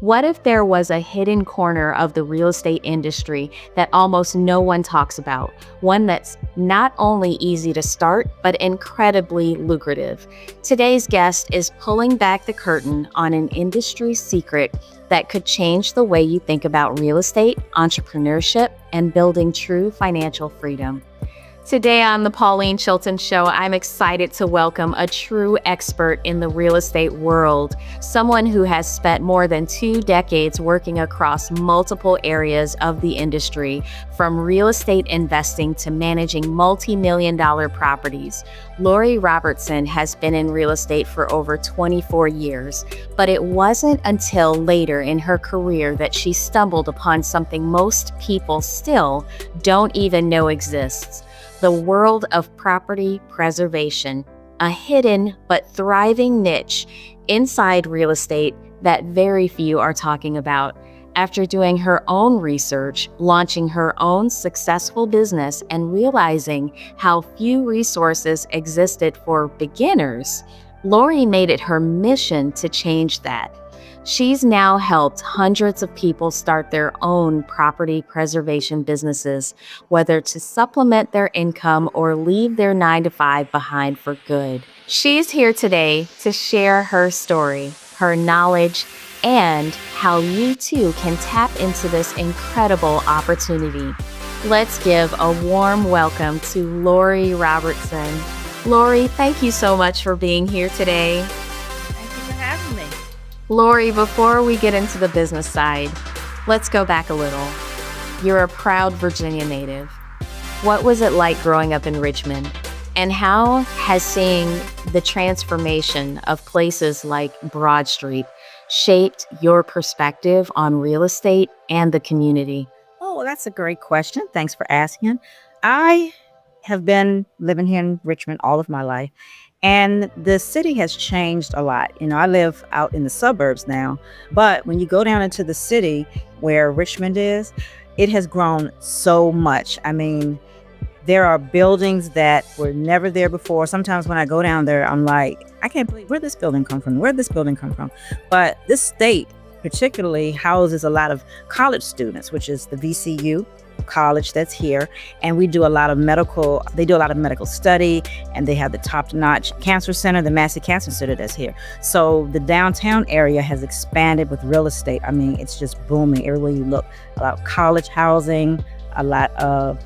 What if there was a hidden corner of the real estate industry that almost no one talks about? One that's not only easy to start, but incredibly lucrative. Today's guest is pulling back the curtain on an industry secret that could change the way you think about real estate, entrepreneurship, and building true financial freedom. Today on the Pauline Chilton Show, I'm excited to welcome a true expert in the real estate world, someone who has spent more than 2 decades working across multiple areas of the industry, from real estate investing to managing multi-million-dollar properties. Lori Robertson has been in real estate for over 24 years, but it wasn't until later in her career that she stumbled upon something most people still don't even know exists: the world of property preservation, a hidden but thriving niche inside real estate that very few are talking about. After doing her own research, launching her own successful business, and realizing how few resources existed for beginners, Lori made it her mission to change that. She's now helped hundreds of people start their own property preservation businesses, whether to supplement their income or leave their 9-to-5 behind for good. She's here today to share her story, her knowledge, and how you too can tap into this incredible opportunity. Let's give a warm welcome to Lori Robertson. Lori, thank you so much for being here today. Thank you for having me. Lori, before we get into the business side, let's go back a little. You're a proud Virginia native. What was it like growing up in Richmond? And how has seeing the transformation of places like Broad Street shaped your perspective on real estate and the community? Oh, well, that's a great question. Thanks for asking. I have been living here in Richmond all of my life, and the city has changed a lot. You know, I live out in the suburbs now, but when you go down into the city where Richmond is, it has grown so much. I mean, there are buildings that were never there before. Sometimes when I go down there, I'm like, I can't believe where this building come from, where'd this building come from? But this state particularly houses a lot of college students, which is the VCU college that's here. And we do a lot of they do a lot of medical study, and they have the top-notch cancer center, the Massey Cancer Center that's here. So the downtown area has expanded with real estate. I mean, it's just booming everywhere you look. A lot of college housing, a lot of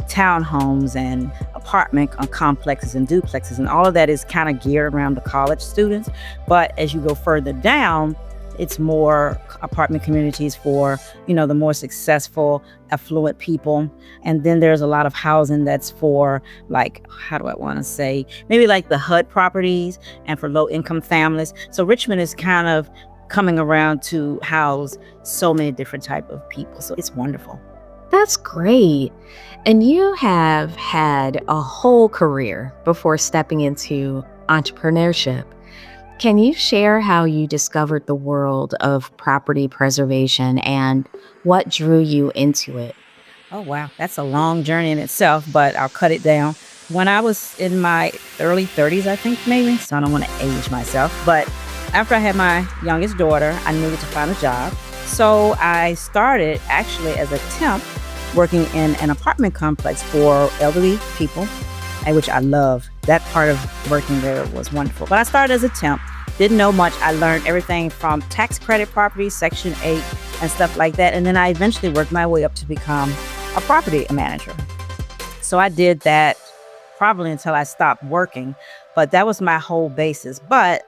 townhomes and apartment complexes and duplexes, and all of that is kind of geared around the college students. But as you go further down, it's more apartment communities for, you know, the more successful, affluent people. And then there's a lot of housing that's for, like, how do I want to say, maybe like the HUD properties and for low income families. So Richmond is kind of coming around to house so many different type of people. So it's wonderful. That's great. And you have had a whole career before stepping into entrepreneurship. Can you share how you discovered the world of property preservation and what drew you into it? Oh, wow. That's a long journey in itself, but I'll cut it down. When I was in my early 30s, I think maybe, so I don't want to age myself, but after I had my youngest daughter, I needed to find a job. So I started actually as a temp working in an apartment complex for elderly people, which I love. That part of working there was wonderful. But I started as a temp, didn't know much. I learned everything from tax credit properties, Section 8, and stuff like that. And then I eventually worked my way up to become a property manager. So I did that probably until I stopped working, but that was my whole basis. But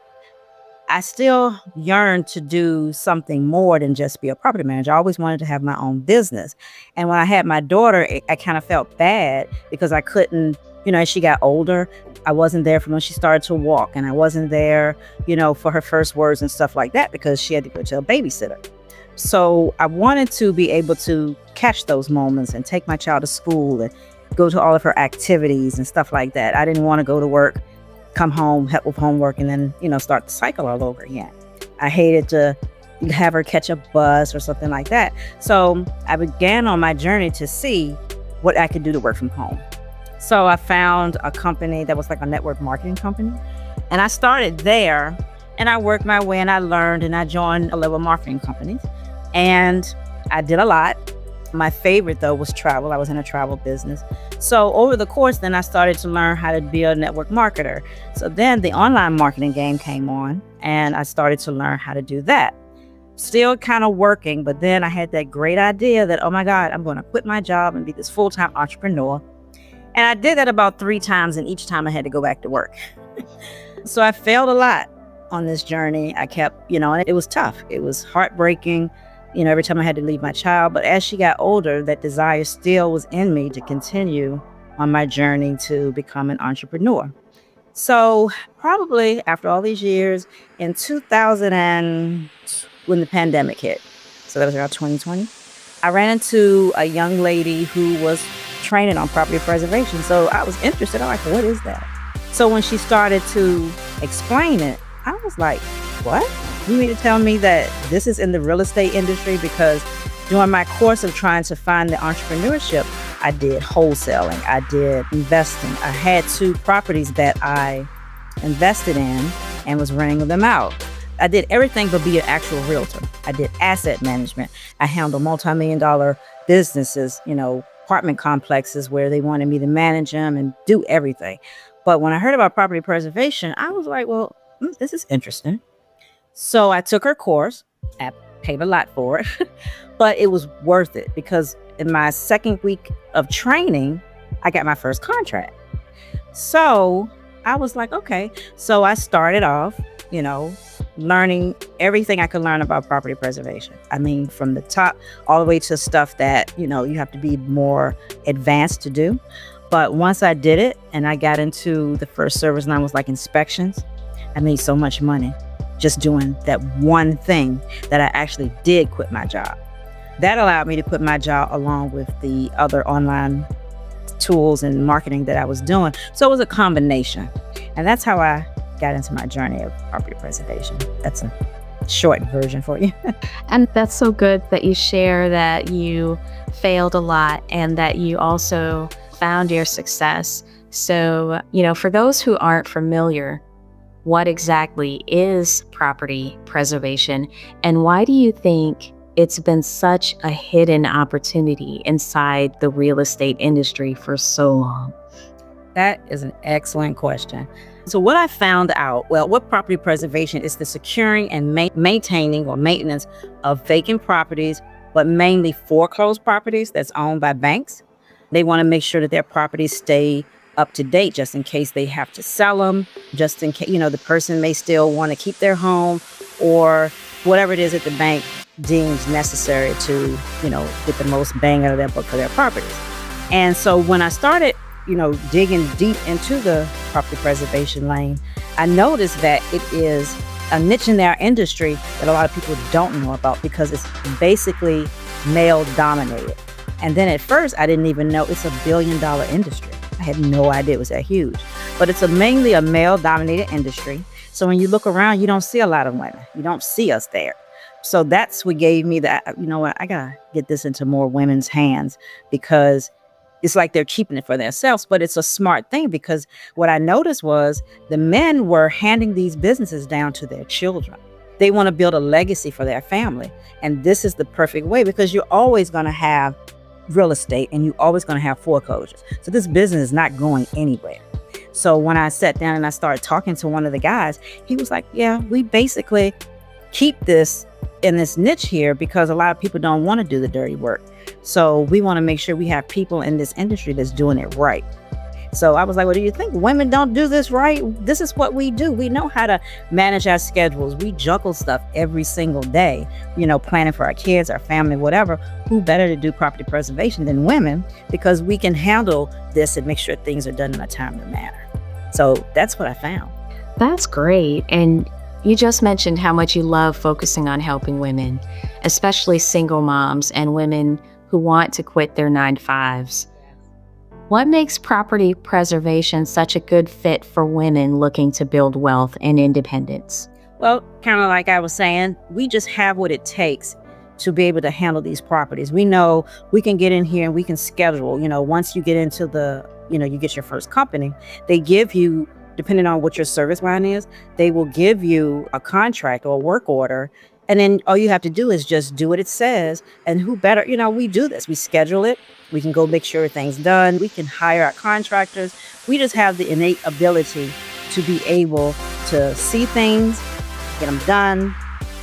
I still yearned to do something more than just be a property manager. I always wanted to have my own business. And when I had my daughter, I kind of felt bad because I couldn't, you know, as she got older, I wasn't there for when she started to walk, and I wasn't there, you know, for her first words and stuff like that because she had to go to a babysitter. So I wanted to be able to catch those moments and take my child to school and go to all of her activities and stuff like that. I didn't want to go to work, come home, help with homework, and then, you know, start the cycle all over again. I hated to have her catch a bus or something like that. So I began on my journey to see what I could do to work from home. So I found a company that was like a network marketing company, and I started there And I worked my way and I learned and I joined a level marketing companies. And I did a lot. My favorite, though, was travel. I was in a travel business. So over the course, then I started to learn how to be a network marketer. So then the online marketing game came on and I started to learn how to do that. Still kind of working, but then I had that great idea that, oh my God, I'm going to quit my job and be this full-time entrepreneur. And I did that about 3 times, and each time I had to go back to work. So I failed a lot on this journey. I kept, and it was tough. It was heartbreaking, every time I had to leave my child. But as she got older, that desire still was in me to continue on my journey to become an entrepreneur. So probably after all these years, in 2000 when the pandemic hit, so that was around 2020, I ran into a young lady who was training on property preservation. So I was interested. I'm like, what is that? So when she started to explain it, I was like, what? You mean to tell me that this is in the real estate industry? Because during my course of trying to find the entrepreneurship, I did wholesaling, I did investing. I had 2 properties that I invested in and was renting them out. I did everything but be an actual realtor. I did asset management. I handled multi-million-dollar businesses, apartment complexes where they wanted me to manage them and do everything. But when I heard about property preservation, I was like, well, this is interesting. So I took her course. I paid a lot for it, but it was worth it because in my 2nd week of training, I got my first contract. So I was like, okay. So I started off, learning everything I could learn about property preservation. I mean, from the top all the way to stuff that, you have to be more advanced to do. But once I did it and I got into the first service line was like inspections, I made so much money just doing that one thing that I actually did quit my job. That allowed me to quit my job along with the other online tools and marketing that I was doing. So it was a combination. And that's how I got into my journey of property preservation. That's a short version for you. And that's so good that you share that you failed a lot and that you also found your success. So, for those who aren't familiar, what exactly is property preservation and why do you think it's been such a hidden opportunity inside the real estate industry for so long? That is an excellent question. So what I found out, what property preservation is the securing and maintaining or maintenance of vacant properties, but mainly foreclosed properties that's owned by banks. They want to make sure that their properties stay up to date just in case they have to sell them, just in case, the person may still want to keep their home or whatever it is that the bank deems necessary to, get the most bang out of their book for their properties. And so when I started digging deep into the property preservation lane, I noticed that it is a niche in our industry that a lot of people don't know about because it's basically male dominated. And then at first, I didn't even know it's a $1 billion industry. I had no idea it was that huge. But it's mainly a male dominated industry. So when you look around, you don't see a lot of women. You don't see us there. So that's what gave me that, I got to get this into more women's hands because it's like they're keeping it for themselves, but it's a smart thing because what I noticed was the men were handing these businesses down to their children. They want to build a legacy for their family. And this is the perfect way because you're always going to have real estate and you're always going to have foreclosures. So this business is not going anywhere. So when I sat down and I started talking to one of the guys, he was like, yeah, we basically keep this in this niche here because a lot of people don't want to do the dirty work. So we want to make sure we have people in this industry that's doing it right. So I was like, well, do you think women don't do this right? This is what we do. We know how to manage our schedules. We juggle stuff every single day, planning for our kids, our family, whatever. Who better to do property preservation than women? Because we can handle this and make ssure things are done in a timely manner. So that's what I found. That's great. And you just mentioned how much you love focusing on helping women, especially single moms and women who want to quit their 9-to-5s. What makes property preservation such a good fit for women looking to build wealth and independence? Well, kind of like I was saying, we just have what it takes to be able to handle these properties. We know we can get in here and we can schedule, once you get into the, you get your first company, they give you depending on what your service line is, they will give you a contract or a work order. And then all you have to do is just do what it says. And who better, we do this. We schedule it. We can go make sure everything's done. We can hire our contractors. We just have the innate ability to be able to see things, get them done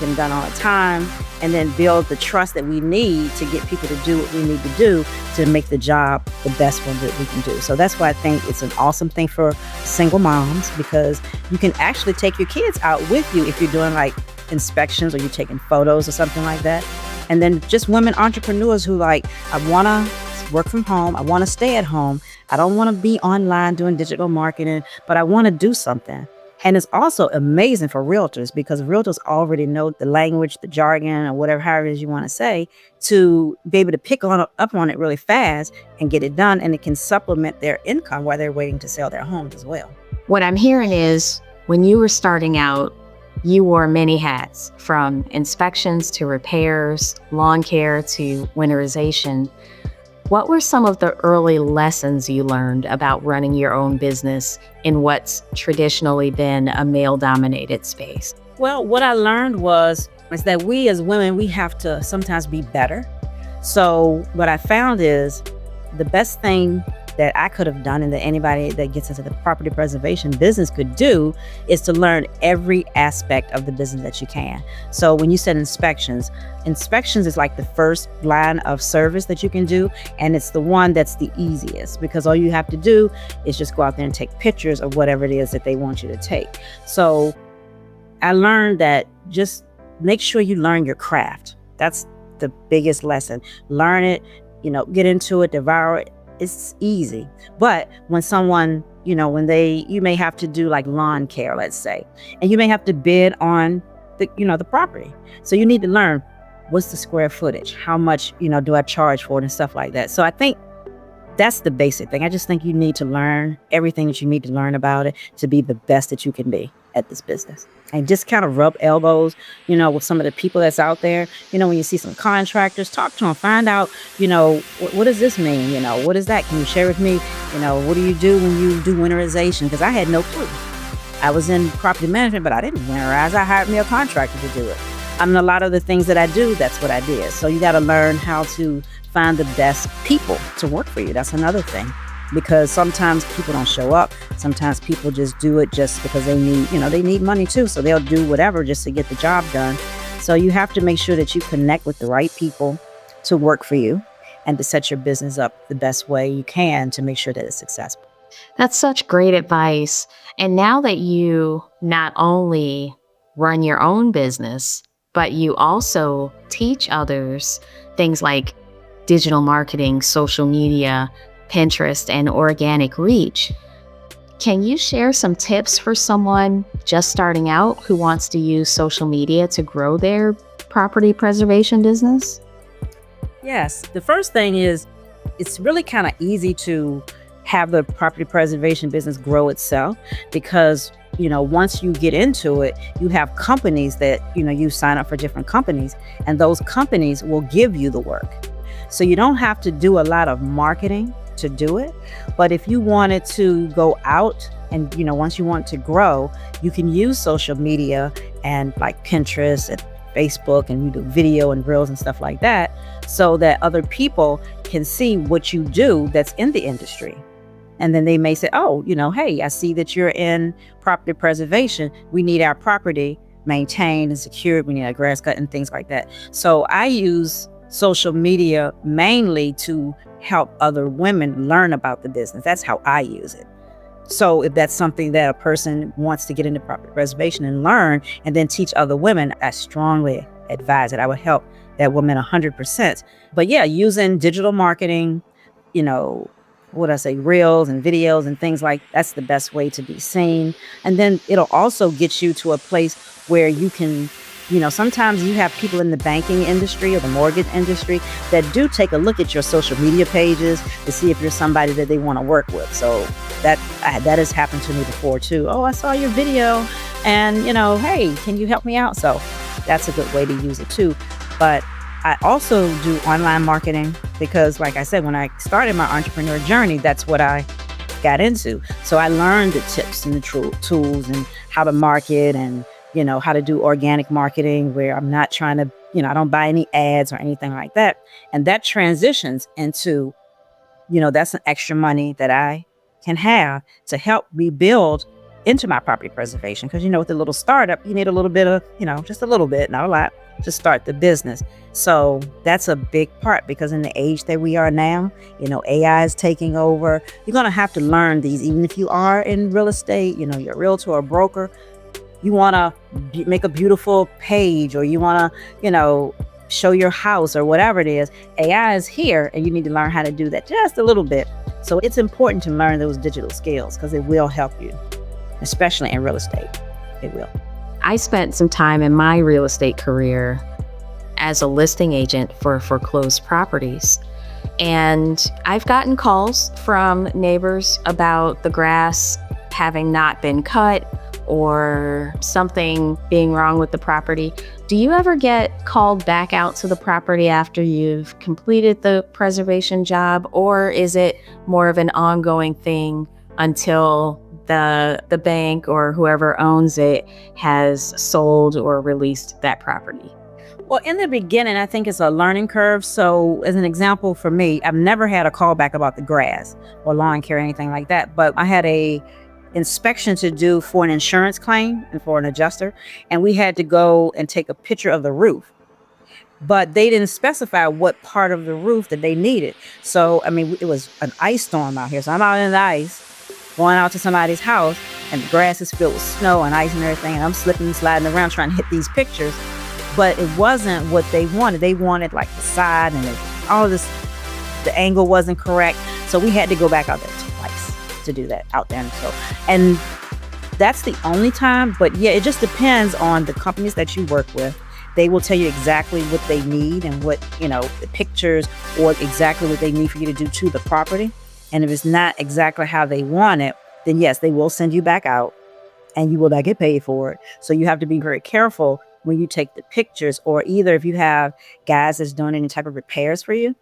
all the time, and then build the trust that we need to get people to do what we need to do to make the job the best one that we can do. So that's why I think it's an awesome thing for single moms, because you can actually take your kids out with you if you're doing like inspections or you're taking photos or something like that. And then just women entrepreneurs who I want to work from home. I want to stay at home. I don't want to be online doing digital marketing, but I want to do something. And it's also amazing for realtors, because realtors already know the language, the jargon, or whatever, however it is you want to say, to be able to pick up on it really fast and get it done. And it can supplement their income while they're waiting to sell their homes as well. What I'm hearing is, when you were starting out, you wore many hats, from inspections to repairs, lawn care to winterization. What were some of the early lessons you learned about running your own business in what's traditionally been a male-dominated space? Well, what I learned is that we as women, we have to sometimes be better. So what I found is the best thing that I could have done, and that anybody that gets into the property preservation business could do, is to learn every aspect of the business that you can. So when you said inspections is like the first line of service that you can do. And it's the one that's the easiest, because all you have to do is just go out there and take pictures of whatever it is that they want you to take. So I learned that just make sure you learn your craft. That's the biggest lesson. Learn it, get into it, devour it. It's easy. But when someone, you may have to do like lawn care, let's say, and you may have to bid on the property. So you need to learn, what's the square footage? How much, do I charge for it, and stuff like that. So I think that's the basic thing. I just think you need to learn everything that you need to learn about it to be the best that you can be at this business. And just kind of rub elbows, with some of the people that's out there. When you see some contractors, talk to them, find out, what does this mean? What is that? Can you share with me? What do you do when you do winterization? Because I had no clue. I was in property management, but I didn't winterize. I hired me a contractor to do it. I mean, a lot of the things that I do, that's what I did. So you got to learn how to find the best people to work for you. That's another thing. Because sometimes people don't show up. Sometimes people just do it just because they need money too. So they'll do whatever just to get the job done. So you have to make sure that you connect with the right people to work for you and to set your business up the best way you can to make sure that it's successful. That's such great advice. And now that you not only run your own business, but you also teach others things like digital marketing, social media, Pinterest, and organic reach, can you share some tips for someone just starting out who wants to use social media to grow their property preservation business? Yes. The first thing is, it's really kind of easy to have the property preservation business grow itself, because once you get into it, you have companies that, you sign up for different companies, and those companies will give you the work. So you don't have to do a lot of marketing to do it. But if you wanted to go out and, once you want to grow, you can use social media and like Pinterest and Facebook, and you do video and reels and stuff like that, so that other people can see what you do that's in the industry. And then they may say, oh, hey, I see that you're in property preservation. We need our property maintained and secured. We need our grass cut and things like that. So I use social media mainly to help other women learn about the business. That's how I use it. So if that's something that a person wants to get into property preservation and learn and then teach other women, I strongly advise it. I would help that woman 100%. But yeah, using digital marketing, reels and videos and things like that's the best way to be seen. And then it'll also get you to a place where you can, sometimes you have people in the banking industry or the mortgage industry that do take a look at your social media pages to see if you're somebody that they want to work with. So that has happened to me before too. Oh, I saw your video and, hey, can you help me out? So that's a good way to use it too. But I also do online marketing because, like I said, when I started my entrepreneur journey, that's what I got into. So I learned the tips and the tools and how to market and, how to do organic marketing where I'm not trying to, I don't buy any ads or anything like that. And that transitions into, that's an extra money that I can have to help me build into my property preservation. Because, with a little startup, you need a little bit of, just a little bit, not a lot, to start the business. So that's a big part, because in the age that we are now, AI is taking over. You're going to have to learn these, even if you are in real estate, you're a realtor or broker. You want to make a beautiful page, or you want to, show your house or whatever it is. AI is here, and you need to learn how to do that just a little bit. So it's important to learn those digital skills, because it will help you, especially in real estate. It will. I spent some time in my real estate career as a listing agent for foreclosed properties. And I've gotten calls from neighbors about the grass having not been cut or something being wrong with the property. Do you ever get called back out to the property after you've completed the preservation job, or is it more of an ongoing thing until the bank or whoever owns it has sold or released that property? Well, in the beginning, I think it's a learning curve. So as an example for me, I've never had a call back about the grass or lawn care or anything like that. But I had a inspection to do for an insurance claim and for an adjuster. And we had to go and take a picture of the roof. But they didn't specify what part of the roof that they needed. So, it was an ice storm out here. So I'm out in the ice, going out to somebody's house, and the grass is filled with snow and ice and everything. And I'm slipping and sliding around trying to hit these pictures. But it wasn't what they wanted. They wanted like the side and all of this, the angle wasn't correct. So we had to go back out there twice to do that out there. And that's the only time. But yeah, it just depends on the companies that you work with. They will tell you exactly what they need and what, the pictures, or exactly what they need for you to do to the property. And if it's not exactly how they want it, then yes, they will send you back out and you will not get paid for it. So you have to be very careful when you take the pictures, or either if you have guys that's doing any type of repairs for you,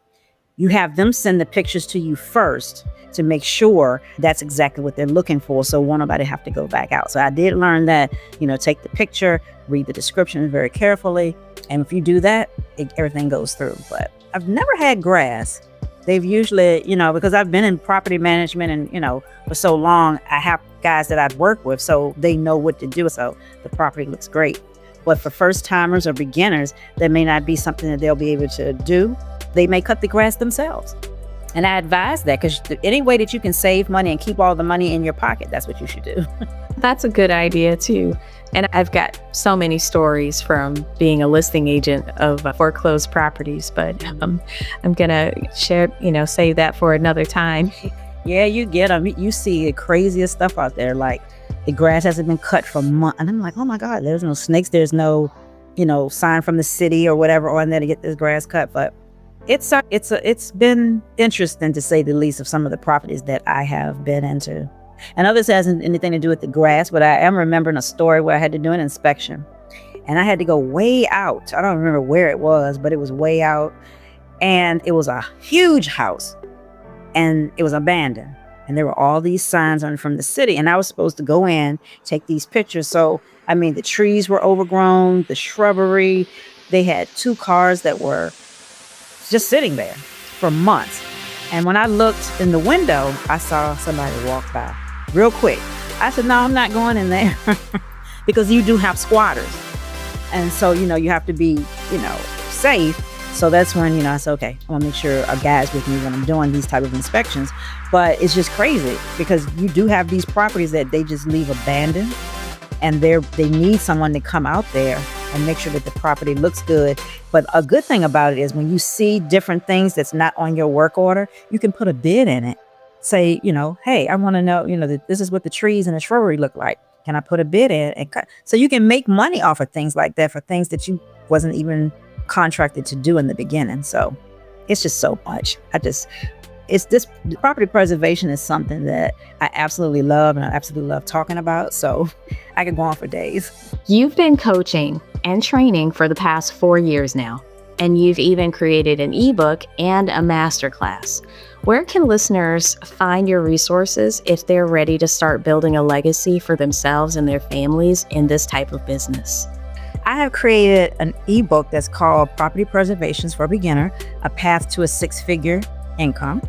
you have them send the pictures to you first to make sure that's exactly what they're looking for. So won't nobody have to go back out. So I did learn that, take the picture, read the description very carefully. And if you do that, everything goes through. But I've never had grass. They've usually, because I've been in property management and, for so long, I have guys that I've worked with, so they know what to do. So the property looks great. But for first timers or beginners, that may not be something that they'll be able to do. They may cut the grass themselves. And I advise that, because any way that you can save money and keep all the money in your pocket, that's what you should do. That's a good idea too. And I've got so many stories from being a listing agent of foreclosed properties, but I'm going to share, save that for another time. Yeah, you get them. You see the craziest stuff out there. Like the grass hasn't been cut for months. And I'm like, oh my God, there's no snakes. There's no, sign from the city or whatever on there to get this grass cut. But it's been interesting, to say the least, of some of the properties that I have been into. And others hasn't anything to do with the grass, but I am remembering a story where I had to do an inspection and I had to go way out. I don't remember where it was, but it was way out, and it was a huge house and it was abandoned. And there were all these signs on from the city, and I was supposed to go in, take these pictures. So, the trees were overgrown, the shrubbery. They had 2 cars that were just sitting there for months. And when I looked in the window, I saw somebody walk by real quick. I said, no, I'm not going in there because you do have squatters. And so, you have to be, safe. So that's when, I said, okay, I want to make sure a guy's with me when I'm doing these type of inspections. But it's just crazy, because you do have these properties that they just leave abandoned, and they need someone to come out there and make sure that the property looks good. But a good thing about it is when you see different things that's not on your work order, you can put a bid in it. Say, hey, I want to know, that this is what the trees and the shrubbery look like. Can I put a bid in and cut? So you can make money off of things like that for things that you wasn't even contracted to do in the beginning. So it's just so much. Property preservation is something that I absolutely love, and I absolutely love talking about. So I could go on for days. You've been coaching and training for the past 4 years now. and you've even created an ebook and a masterclass. Where can listeners find your resources if they're ready to start building a legacy for themselves and their families in this type of business? I have created an ebook that's called Property Preservations for Beginner, A Path to a Six-Figure Income.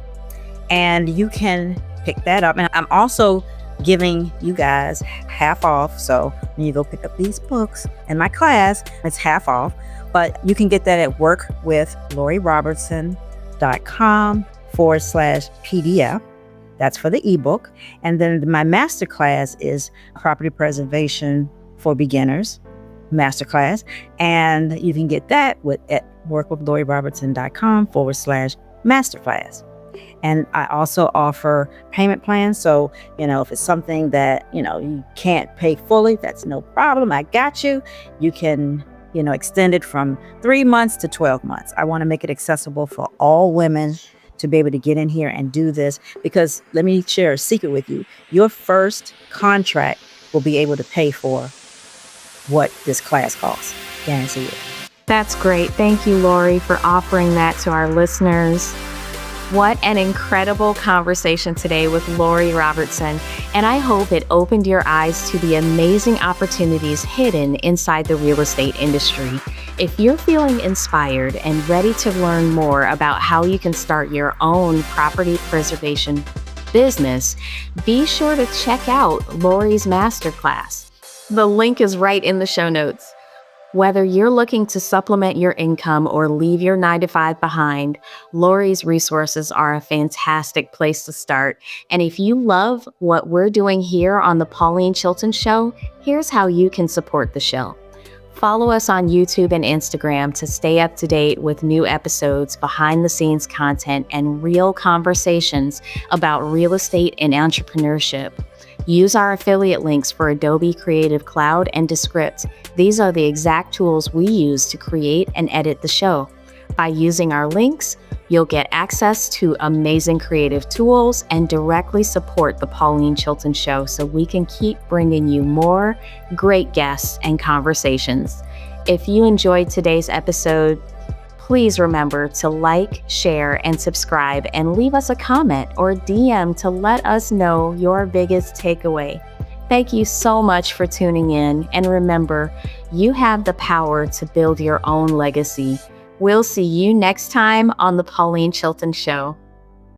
And you can pick that up. And I'm also giving you guys half off. So when you go pick up these books in my class, it's half off. But you can get that at workwithlorirobertson.com/PDF. That's for the ebook. And then my masterclass is Property Preservation for Beginners Masterclass. And you can get that at workwithlorirobertson.com/masterclass. And I also offer payment plans. So, if it's something that, you can't pay fully, that's no problem. I got you. You can, extend it from 3 months to 12 months. I want to make it accessible for all women to be able to get in here and do this, because let me share a secret with you. Your first contract will be able to pay for what this class costs. Guarantee it. That's great. Thank you, Lori, for offering that to our listeners. What an incredible conversation today with Lori Robertson, and I hope it opened your eyes to the amazing opportunities hidden inside the real estate industry. If you're feeling inspired and ready to learn more about how you can start your own property preservation business, be sure to check out Lori's masterclass. The link is right in the show notes. Whether you're looking to supplement your income or leave your 9-to-5 behind, Lori's resources are a fantastic place to start. And if you love what we're doing here on the Pauline Chilton Show, here's how you can support the show. Follow us on YouTube and Instagram to stay up to date with new episodes, behind-the-scenes content, and real conversations about real estate and entrepreneurship. Use our affiliate links for Adobe Creative Cloud and Descript. These are the exact tools we use to create and edit the show. By using our links, you'll get access to amazing creative tools and directly support the Pauline Chilton Show so we can keep bringing you more great guests and conversations. If you enjoyed today's episode, please remember to like, share, and subscribe, and leave us a comment or DM to let us know your biggest takeaway. Thank you so much for tuning in, and remember, you have the power to build your own legacy. We'll see you next time on The Pauline Chilton Show.